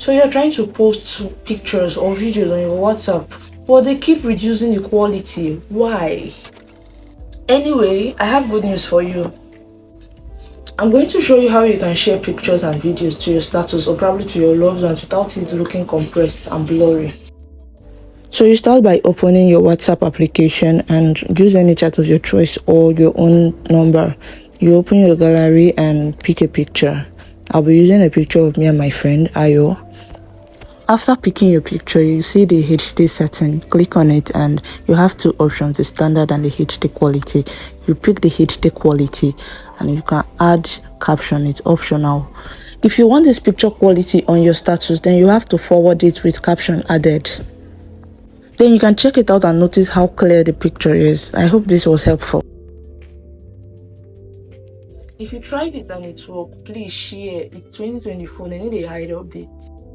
So you're trying to post pictures or videos on your WhatsApp, but they keep reducing the quality. Why? Anyway, I have good news for you. I'm going to show you how you can share pictures and videos to your status or probably to your loved ones without it looking compressed and blurry. So you start by opening your WhatsApp application and use any chat of your choice or your own number. You open your gallery and pick a picture. I'll be using a picture of me and my friend Ayo. After picking your picture, you see the HD setting. Click on it and you have two options, the standard and the HD quality. You pick the HD quality and you can add caption, it's optional. If you want this picture quality on your status, then you have to forward it with caption added. Then you can check it out and notice how clear the picture is. I hope this was helpful. If you tried it and it worked, please share. It's 2024, I need a high update.